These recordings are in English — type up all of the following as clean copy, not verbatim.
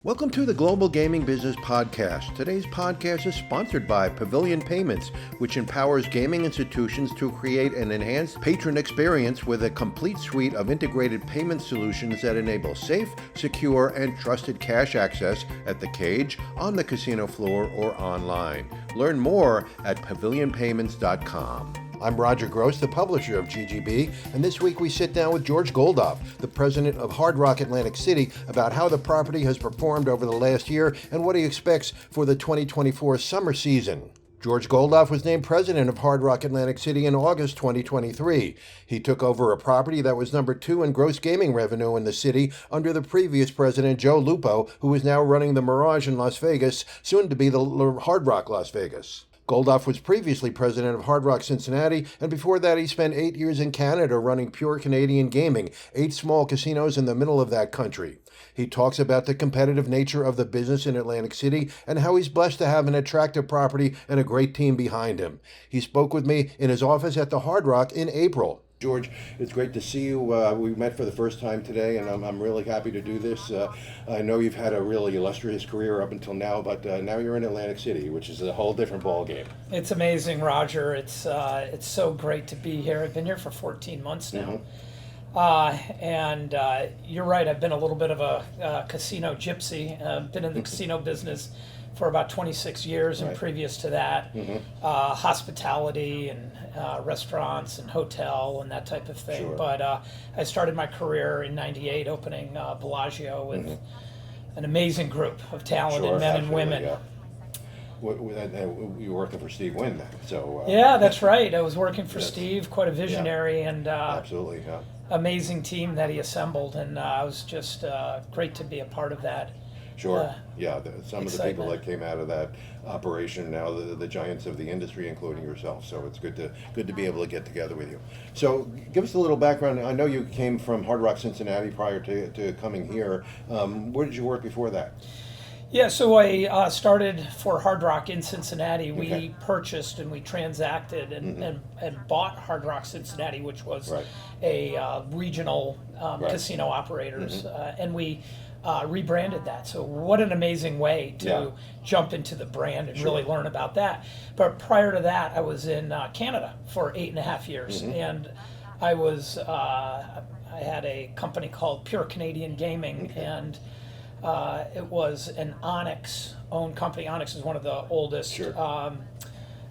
Welcome to the Global Gaming Business Podcast. Today's podcast is sponsored by Pavilion Payments, which empowers gaming institutions to create an enhanced patron experience with a complete suite of integrated payment solutions that enable safe, secure, and trusted cash access at the cage, on the casino floor, or online. Learn more at pavilionpayments.com. I'm Roger Gros, the publisher of GGB, and this week we sit down with George Goldhoff, the president of Hard Rock Atlantic City, about how the property has performed over the last year and what he expects for the 2024 summer season. George Goldhoff was named president of Hard Rock Atlantic City in August 2023. He took over a property that was number 2 in gross gaming revenue in the city under the previous president, Joe Lupo, who is now running the Mirage in Las Vegas, soon to be the Hard Rock Las Vegas. Goldhoff was previously president of Hard Rock Cincinnati, and before that he spent 8 years in Canada running Pure Canadian Gaming, 8 small casinos in the middle of that country. He talks about the competitive nature of the business in Atlantic City and how he's blessed to have an attractive property and a great team behind him. He spoke with me in his office at the Hard Rock in April. George, it's great to see you. We met for the first time today, and I'm really happy to do this. I know you've had a really illustrious career up until now, but now you're in Atlantic City, which is a whole different ballgame. It's amazing, Roger. It's so great to be here. I've been here for 14 months now. And you're right, I've been a little bit of a casino gypsy. I've been in the casino business for about 26 years, and previous to that, hospitality and restaurants and hotel and that type of thing. Sure. But I started my career in '98 opening Bellagio with an amazing group of talented men and women. Yeah. You were working for Steve Wynn then, so... yeah, that's right. I was working for Steve, quite a visionary and absolutely, yeah. amazing team that he assembled, and it was just great to be a part of that. Sure. Some of the people excitement. that came out of that operation now, the giants of the industry, including yourself. So it's good to be able to get together with you. So give us a little background. I know you came from Hard Rock Cincinnati prior to coming here. Where did you work before that? Yeah, so I started for Hard Rock in Cincinnati. We purchased and we transacted and bought Hard Rock Cincinnati, which was a regional casino operators, and we rebranded that. So what an amazing way to jump into the brand and really learn about that. But prior to that, I was in Canada for 8.5 years, and I was I had a company called Pure Canadian Gaming, and it was an Onyx-owned company. Onyx is one of the oldest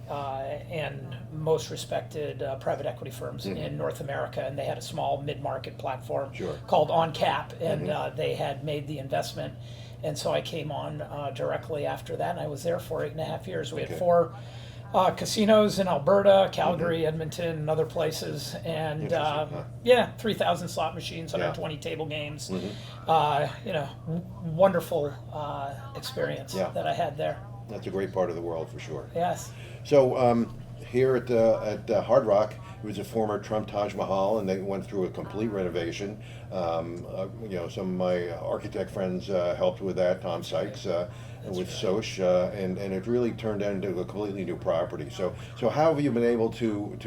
and most respected private equity firms in North America, and they had a small mid-market platform called On Cap, and they had made the investment, and so I came on directly after that, and I was there for 8.5 years. We had 4 casinos in Alberta, Calgary, Edmonton, and other places, and 3,000 slot machines, 120 table games. Wonderful experience that I had there. That's a great part of the world for sure. Yes. So here at Hard Rock, it was a former Trump Taj Mahal, and they went through a complete renovation. Some of my architect friends helped with that, Tom Sykes, with Soch, and it really turned into a completely new property. So how have you been able to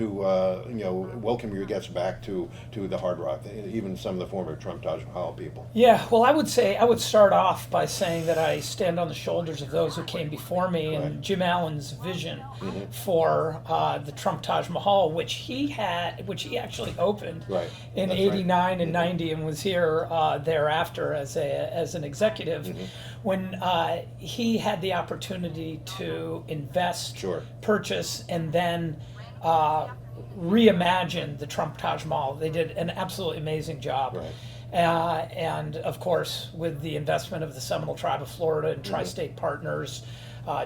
welcome your guests back to the Hard Rock, even some of the former Trump Taj Mahal people? Yeah, well, I would start off by saying that I stand on the shoulders of those who came before me, and Jim Allen's vision for the Trump Taj Mahal, which he actually opened in '89 and '90, and was here thereafter as an executive. When he had the opportunity to invest, purchase, and then reimagine the Trump Taj Mahal. They did an absolutely amazing job. And of course, with the investment of the Seminole Tribe of Florida and Tri-State Partners,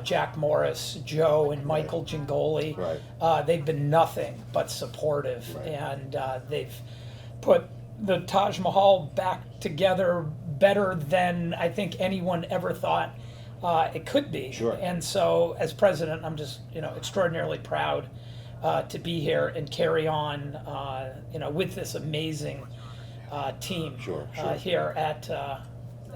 Jack Morris, Joe, and Michael Gingoli, they've been nothing but supportive. And they've put the Taj Mahal back together better than I think anyone ever thought it could be. And so as president, I'm just extraordinarily proud to be here and carry on with this amazing team here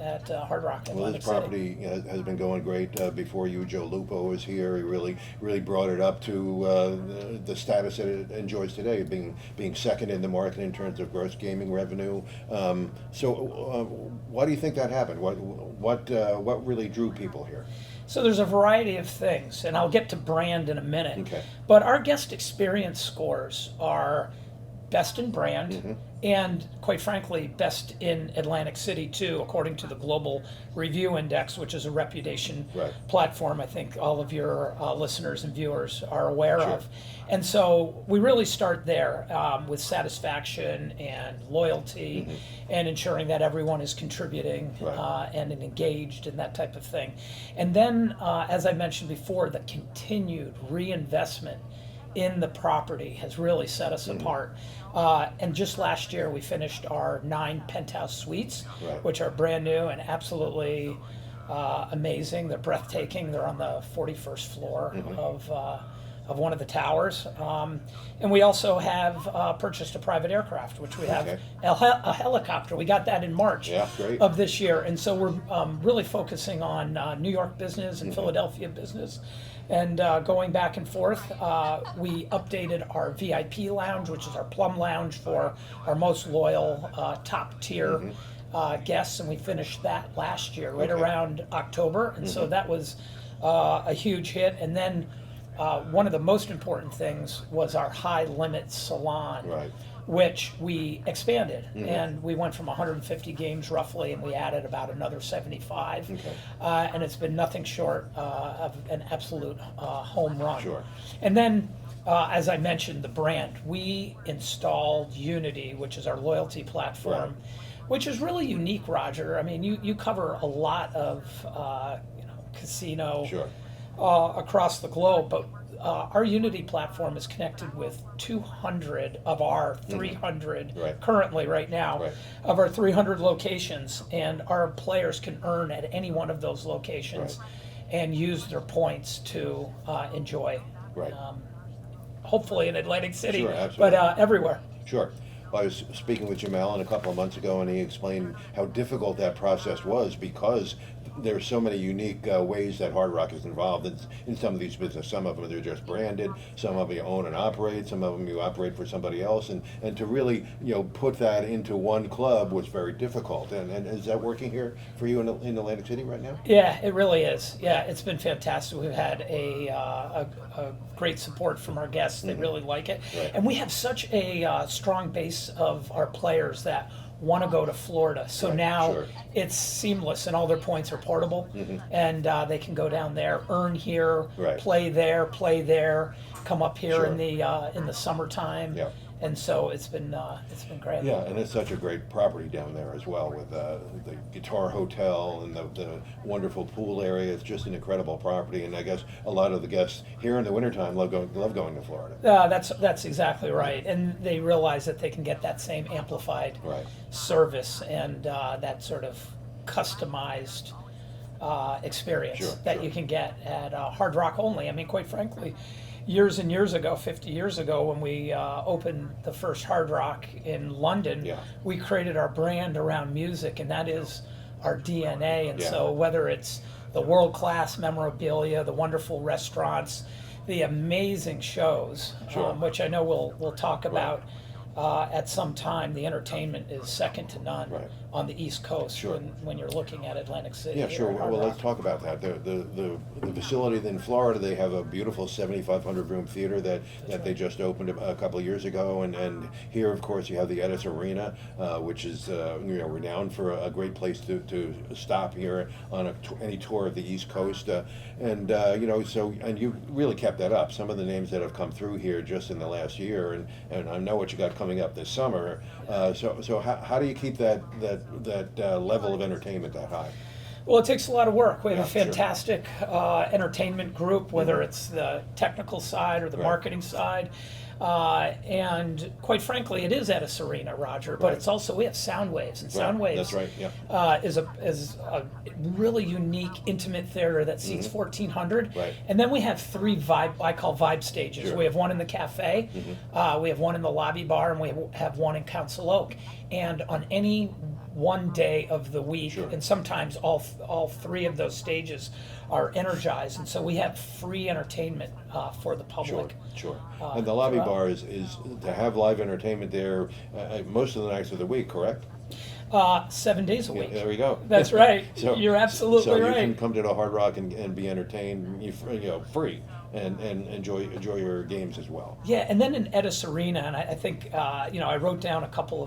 at Hard Rock in Well, Atlantic this property has been going great. Before you, Joe Lupo was here. He really brought it up to the status that it enjoys today, being second in the market in terms of gross gaming revenue. Why do you think that happened? What really drew people here? So there's a variety of things, and I'll get to brand in a minute. Okay. But our guest experience scores are best in brand, and quite frankly, best in Atlantic City too, according to the Global Review Index, which is a reputation platform I think all of your listeners and viewers are aware of. And so we really start there with satisfaction and loyalty and ensuring that everyone is contributing and engaged and that type of thing. And then, as I mentioned before, the continued reinvestment in the property has really set us apart. And just last year, we finished our 9 penthouse suites, which are brand new and absolutely amazing. They're breathtaking. They're on the 41st floor of one of the towers. And we also have purchased a private aircraft, which we have a helicopter. We got that in March of this year. And so we're really focusing on New York business and Philadelphia business. And going back and forth, we updated our VIP lounge, which is our plum lounge for our most loyal top tier guests. And we finished that last year, right around October. And so that was a huge hit. And then one of the most important things was our high limit salon, which we expanded. And we went from 150 games roughly, and we added about another 75. And it's been nothing short of an absolute home run. And then, as I mentioned, the brand. We installed Unity, which is our loyalty platform, which is really unique, Roger. I mean, you cover a lot of casino across the globe, but our Unity platform is connected with 200 of our 300 currently right now of our 300 locations, and our players can earn at any one of those locations and use their points to enjoy. Hopefully in Atlantic City, but everywhere. I was speaking with Jim Allen a couple of months ago, and he explained how difficult that process was because there are so many unique ways that Hard Rock is involved in some of these businesses. Some of them they're just branded, some of them you own and operate, some of them you operate for somebody else, and to really put that into one club was very difficult. And is that working here for you in Atlantic City right now? Yeah, it really is. Yeah, it's been fantastic. We've had a great support from our guests. They really like it, and we have such a strong base of our players that want to go to Florida. So now it's seamless, and all their points are portable, and they can go down there, earn here, play there, come up here in the summertime. And so it's been great. Yeah, and it's such a great property down there as well, with the Guitar Hotel and the wonderful pool area. It's just an incredible property, and I guess a lot of the guests here in the wintertime love going to Florida. That's exactly right, and they realize that they can get that same amplified service and that sort of customized experience that you can get at Hard Rock only. I mean, quite frankly, years and years ago, 50 years ago, when we opened the first Hard Rock in London, we created our brand around music, and that is our DNA. And so whether it's the world-class memorabilia, the wonderful restaurants, the amazing shows, which I know we'll talk about at some time, the entertainment is second to none on the East Coast when you're looking at Atlantic City. Yeah, sure. Well, let's talk about that. The facility in Florida, they have a beautiful 7,500 room theater that they just opened a couple of years ago, and here, of course, you have the Edis Arena, which is renowned for a great place to stop here on any tour of the East Coast, and you really kept that up. Some of the names that have come through here just in the last year, and I know what you got coming up this summer. So how do you keep that level of entertainment that high? Well, it takes a lot of work. We have a fantastic entertainment group, whether it's the technical side or the marketing side. And quite frankly, it is Edis Arena, Roger, but it's also, we have Soundwaves, and Soundwaves is a really unique, intimate theater that seats 1,400. And then we have 3 I call vibe stages. We have one in the cafe, we have one in the lobby bar, and we have one in Council Oak. And on any one day of the week, Sure. and sometimes all three of those stages are energized, and so we have free entertainment for the public. Sure. And the lobby throughout. bar is to have live entertainment there most of the nights of the week, correct? 7 days a week. There we go. That's right. So You're absolutely so you right. can come to the Hard Rock and be entertained, free, and enjoy your games as well. Yeah, and then in Edis Arena, and I think I wrote down a couple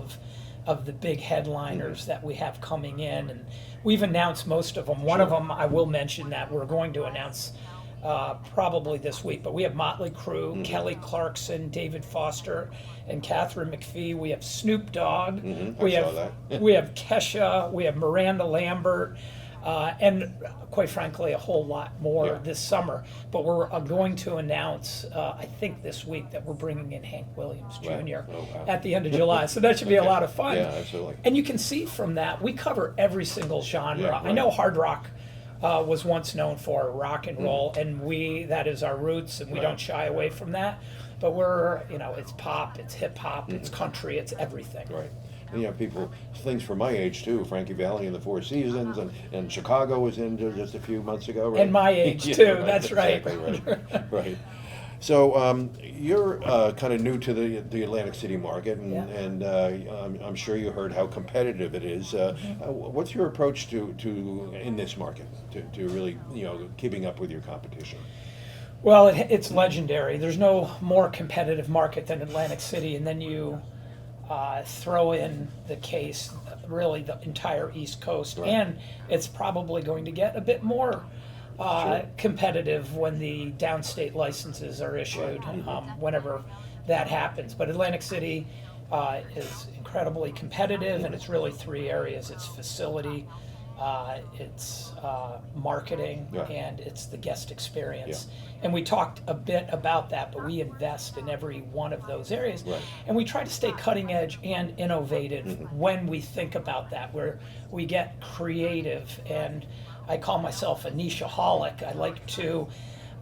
of the big headliners that we have coming in, and we've announced most of them. One of them I will mention that we're going to announce probably this week, but we have Motley Crue, Kelly Clarkson, David Foster, and Catherine McPhee. We have Snoop Dogg. I saw that. We have Kesha. We have Miranda Lambert. And quite frankly, a whole lot more this summer. But we're going to announce, I think this week, that we're bringing in Hank Williams Jr. Right. Oh, wow. at the end of July. So that should be a lot of fun. Yeah, absolutely. And you can see from that, we cover every single genre. Yeah, right. I know hard rock was once known for rock and roll, and that is our roots, and we don't shy away from that. But we're, it's pop, it's hip hop, it's country, it's everything. Right. And you have things from my age too. Frankie Valli and the Four Seasons, and Chicago was in just a few months ago, right? And my age Yeah, too. right, That's right. Exactly right. Right. So you're kind of new to the Atlantic City market, and I'm sure you heard how competitive it is. What's your approach to in this market to really keeping up with your competition? Well, it's legendary. There's no more competitive market than Atlantic City, and then you throw in the case, really the entire East Coast, Right. and it's probably going to get a bit more competitive when the downstate licenses are issued, whenever that happens. But Atlantic City is incredibly competitive, and it's really three areas. It's facility, it's marketing, and it's the guest experience. And we talked a bit about that, but we invest in every one of those areas. Right. And we try to stay cutting edge and innovative when we think about that, where we get creative. And I call myself a nicheaholic. I like to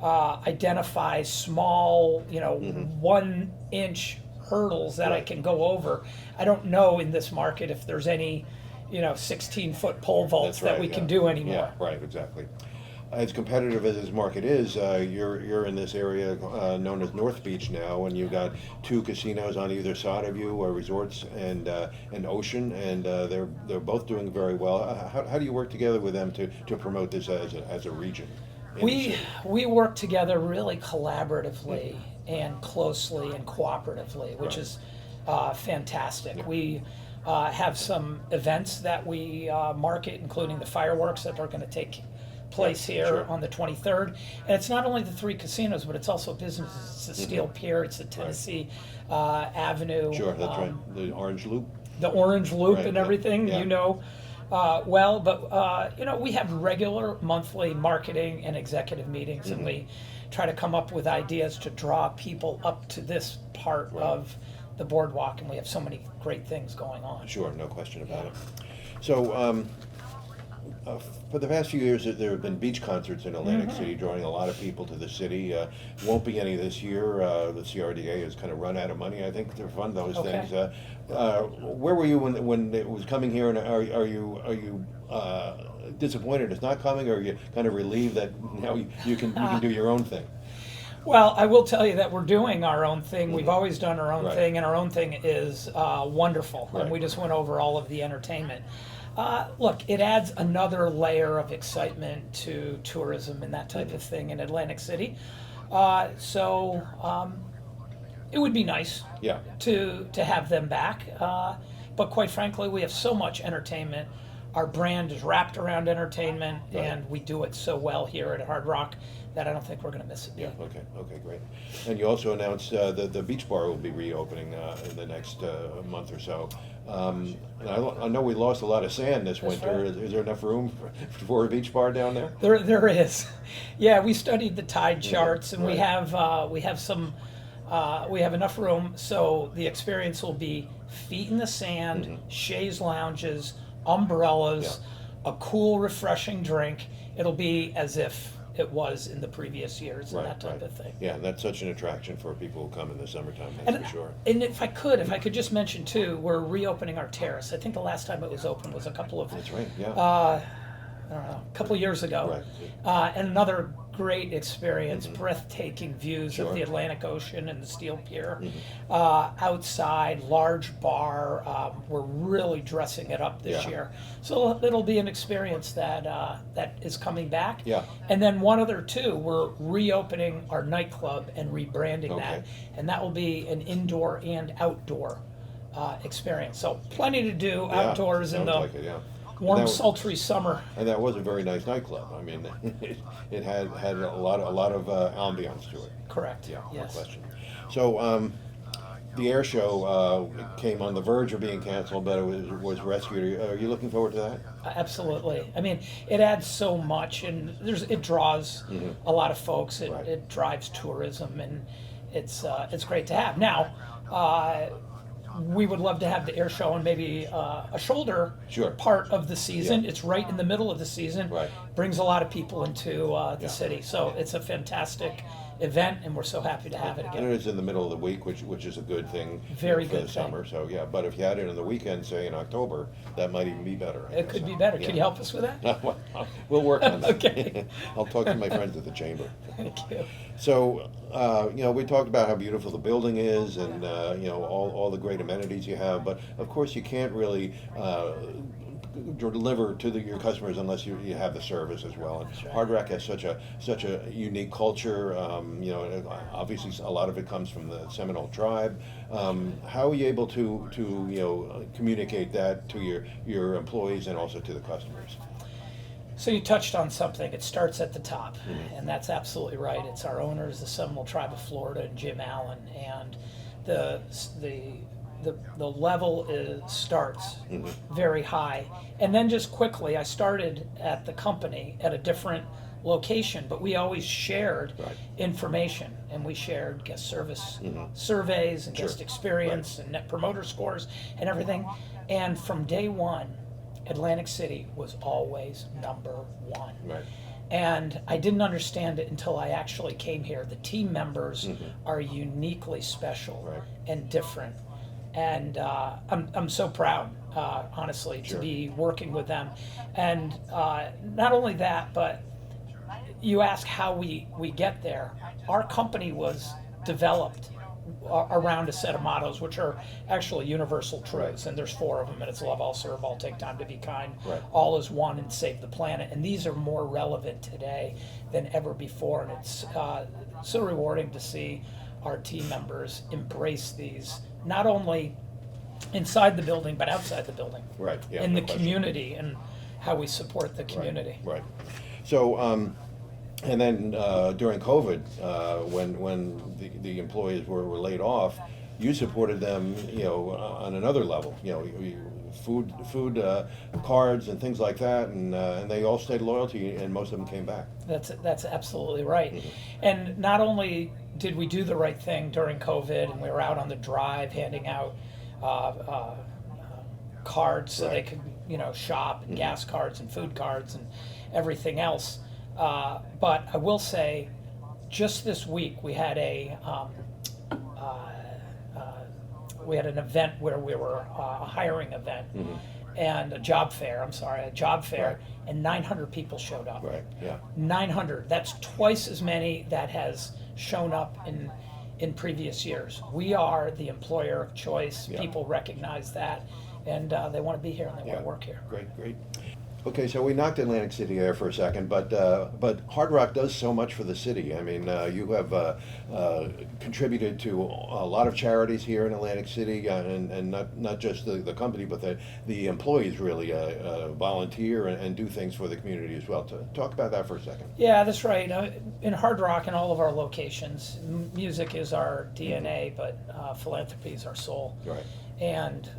identify small, 1 inch hurdles that I can go over. I don't know in this market if there's any 16-foot pole vaults that we can do anymore. Yeah, right, exactly. As competitive as this market is, you're in this area known as North Beach now, and you've got 2 casinos on either side of you, resorts and Ocean, and they're both doing very well. How do you work together with them to promote this as a region? We work together really collaboratively and closely and cooperatively, which is fantastic. Yeah. We have some events that we market, including the fireworks that are going to take place here on the 23rd. And it's not only the 3 casinos, but it's also businesses. It's the Steel Pier, it's the Tennessee Avenue. Sure, that's right. The Orange Loop. The Orange Loop and everything, Yeah. well. But, we have regular monthly marketing and executive meetings, and we try to come up with ideas to draw people up to this part of the boardwalk, and we have so many great things going on. Sure, no question about it. So, for the past few years, there have been beach concerts in Atlantic City, drawing a lot of people to the city. Won't be any this year. The CRDA has kind of run out of money, I think, to fund those things. Where were you when it was coming here, and are you disappointed it's not coming, or are you kind of relieved that now you can do your own thing? Well, I will tell you that we're doing our own thing. We've always done our own thing, and our own thing is wonderful. And we just went over all of the entertainment. Look, it adds another layer of excitement to tourism and that type of thing in Atlantic City. So it would be nice to have them back. But quite frankly, we have so much entertainment. Our brand is wrapped around entertainment, and we do it so well here at Hard Rock that I don't think we're going to miss it. Yeah, okay, great. And you also announced the beach bar will be reopening in the next month or so. And I know we lost a lot of sand this winter. Right. Is there enough room for a beach bar down there? There is. Yeah, we studied the tide charts, and we have some. We have enough room, so the experience will be feet in the sand, chaise lounges, umbrellas, a cool, refreshing drink. It'll be as if it was in the previous years and that type of thing. Yeah, and that's such an attraction for people who come in the summertime, that's for sure. And if I could just mention too, we're reopening our terrace. I think the last time it was open was a couple of That's right, yeah. I don't know, a couple of years ago. Right. And another great experience, breathtaking views of Sure. the Atlantic Ocean and the Steel Pier. Outside, large bar. We're really dressing it up this Yeah. year. So it'll be an experience that is coming back. Yeah. And then one other too, we're reopening our nightclub and rebranding that. Okay. And that will be an indoor and outdoor experience. So plenty to do Yeah, outdoors in sounds the like it, yeah. warm, And that- sultry summer. And that was a very nice nightclub. I mean, it had a lot of ambiance to it. Correct. Yeah, no Yes. question. So the air show came on the verge of being canceled, but it was rescued. Are you looking forward to that? Absolutely. I mean, it adds so much, and it draws a lot of folks. Right. It drives tourism, and it's great to have. Now, we would love to have the air show and maybe a shoulder Sure. part of the season. Yeah. It's right in the middle of the season. Right. Brings a lot of people into the Yeah. city, so it's a fantastic event, and we're so happy to have it And again. it is in the middle of the week, which is a good thing. Very for good the summer. thing. So yeah, but if you had it on the weekend, say in October, that might even be better. I It guess. could be better. Yeah. Can you help us with that? Well, we'll work on that. Okay. I'll talk to my friends at the chamber. Thank you. So, we talked about how beautiful the building is and, all the great amenities you have, but of course you can't really deliver to your customers unless you have the service as well. And Hard Rock has such a unique culture. Obviously a lot of it comes from the Seminole tribe. How are you able to communicate that to your employees and also to the customers? So you touched on something. It starts at the top, and that's absolutely right. It's our owners, the Seminole Tribe of Florida, and Jim Allen, and the level starts very high. And then just quickly, I started at the company at a different location, but we always shared Right. information, and we shared guest service surveys and guest Sure. experience and net promoter scores and everything. And from day one, Atlantic City was always number one. Right. And I didn't understand it until I actually came here. The team members are uniquely special Right. and different. And I'm so proud, honestly, Sure. to be working with them. And not only that, but you ask how we get there. Our company was developed around a set of mottos, which are actually universal truths, Right. and there's 4 of them, and it's love, all, serve, all, take time to be kind, Right. all is one, and save the planet. And these are more relevant today than ever before, and it's so rewarding to see our team members embrace these, not only inside the building, but outside the building, Right. Yeah. in no the question. community, and how we support the community. Right. So, and then during COVID, when the employees were laid off, you supported them, on another level. Food cards and things like that, and they all stayed loyal to you, and most of them came back. That's absolutely right. And not only did we do the right thing during COVID, and we were out on the drive handing out cards so Right. they could, shop, and gas cards and food cards and everything else. But I will say, just this week we had an event where we were a hiring event and a job fair. Right. And 900 people showed up. Right. Yeah. 900. That's twice as many that has shown up in previous years. We are the employer of choice. Yeah. People recognize that, and they want to be here and they want to work here. Great. Okay, so we knocked Atlantic City there for a second, but Hard Rock does so much for the city. I mean, you have contributed to a lot of charities here in Atlantic City, and not just the company, but the employees really volunteer and do things for the community as well. Talk about that for a second. Yeah, that's right. In Hard Rock, in all of our locations, music is our DNA, but philanthropy is our soul. Right. And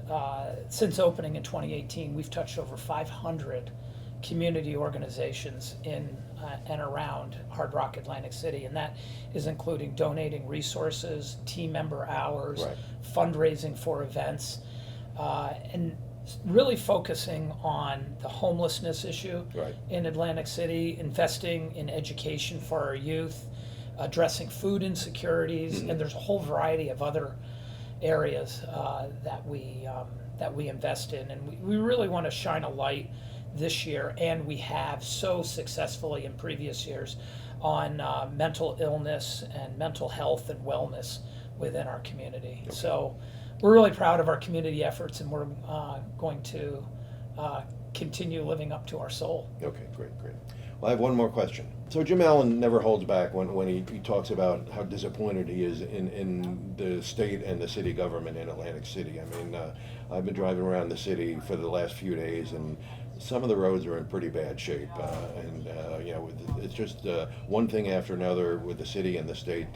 since opening in 2018, we've touched over 500 community organizations in and around Hard Rock Atlantic City, and that is including donating resources, team member hours, Right. fundraising for events, and really focusing on the homelessness issue Right. in Atlantic City, investing in education for our youth, addressing food insecurities, and there's a whole variety of other areas that we invest in, and we really want to shine a light this year, and we have so successfully in previous years on mental illness and mental health and wellness within our community. Okay. So we're really proud of our community efforts, and we're going to continue living up to our soul. Okay, great. Well, I have one more question. So Jim Allen never holds back when he talks about how disappointed he is in the state and the city government in Atlantic City. I mean, I've been driving around the city for the last few days, and some of the roads are in pretty bad shape. It's just one thing after another with the city and the state.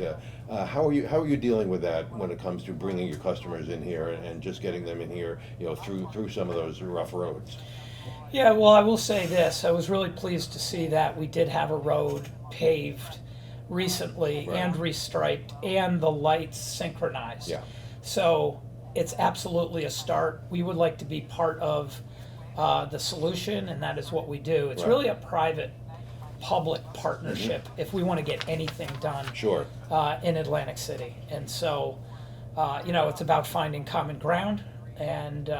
How are you dealing with that when it comes to bringing your customers in here and just getting them in here, through some of those rough roads? Yeah, well, I will say this. I was really pleased to see that we did have a road paved recently, Right. and restriped, and the lights synchronized. Yeah. So it's absolutely a start. We would like to be part of the solution, and that is what we do. It's Right. really a private-public partnership if we want to get anything done Sure. in Atlantic City. And so, it's about finding common ground, and,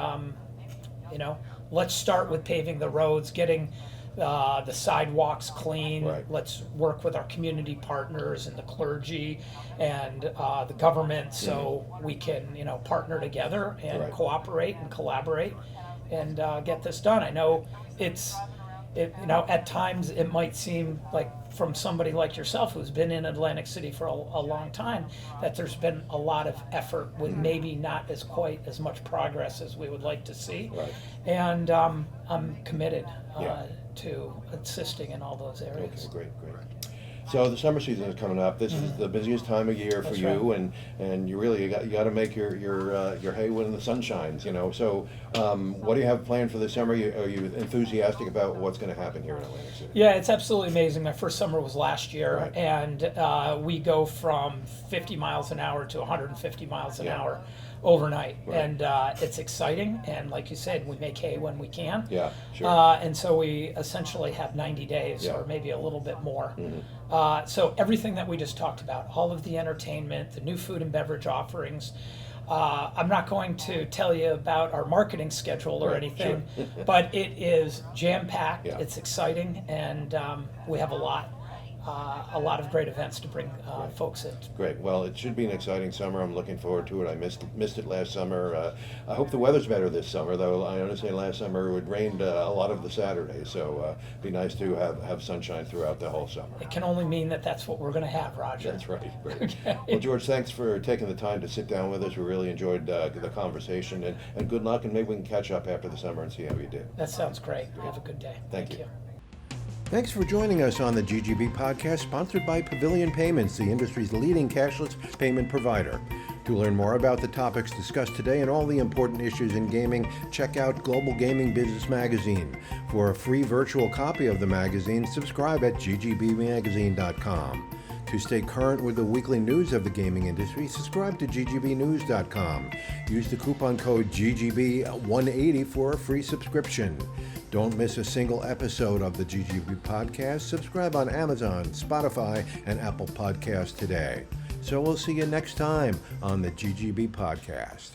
let's start with paving the roads, getting the sidewalks clean. Right. Let's work with our community partners and the clergy and the government, so we can, partner together and Right. cooperate and collaborate and get this done. I know at times it might seem like, from somebody like yourself who's been in Atlantic City for a long time, that there's been a lot of effort with maybe not quite as much progress as we would like to see. Right. And I'm committed Yeah. to assisting in all those areas. Okay, great. So the summer season is coming up. This is the busiest time of year for That's you, and you got to make your hay when the sun shines. So what do you have planned for this summer? Are you enthusiastic about what's going to happen here in Atlantic City? Yeah, it's absolutely amazing. My first summer was last year, Right. and we go from 50 miles an hour to 150 miles an Yeah. hour overnight. Right. And it's exciting, and like you said, we make hay when we can. Yeah, sure. And so we essentially have 90 days, Yeah. or maybe a little bit more. Mhm. So everything that we just talked about, all of the entertainment, the new food and beverage offerings. I'm not going to tell you about our marketing schedule or Right, anything, sure. but it is jam-packed. Yeah. It's exciting, and we have a lot of great events to bring folks in. Great. Well, it should be an exciting summer. I'm looking forward to it. I missed it last summer. I hope the weather's better this summer, though. I understand last summer it rained a lot of the Saturdays, so it'd be nice to have sunshine throughout the whole summer. It can only mean that that's what we're going to have, Roger. That's right. Great. Okay. Well, George, thanks for taking the time to sit down with us. We really enjoyed the conversation, and good luck, and maybe we can catch up after the summer and see how you did. That sounds great. Have a good day. Thank you. Thanks for joining us on the GGB podcast, sponsored by Pavilion Payments, the industry's leading cashless payment provider. To learn more about the topics discussed today and all the important issues in gaming, check out Global Gaming Business Magazine. For a free virtual copy of the magazine, subscribe at ggbmagazine.com. To stay current with the weekly news of the gaming industry, subscribe to ggbnews.com. Use the coupon code GGB180 for a free subscription. Don't miss a single episode of the GGB podcast. Subscribe on Amazon, Spotify, and Apple Podcasts today. So we'll see you next time on the GGB podcast.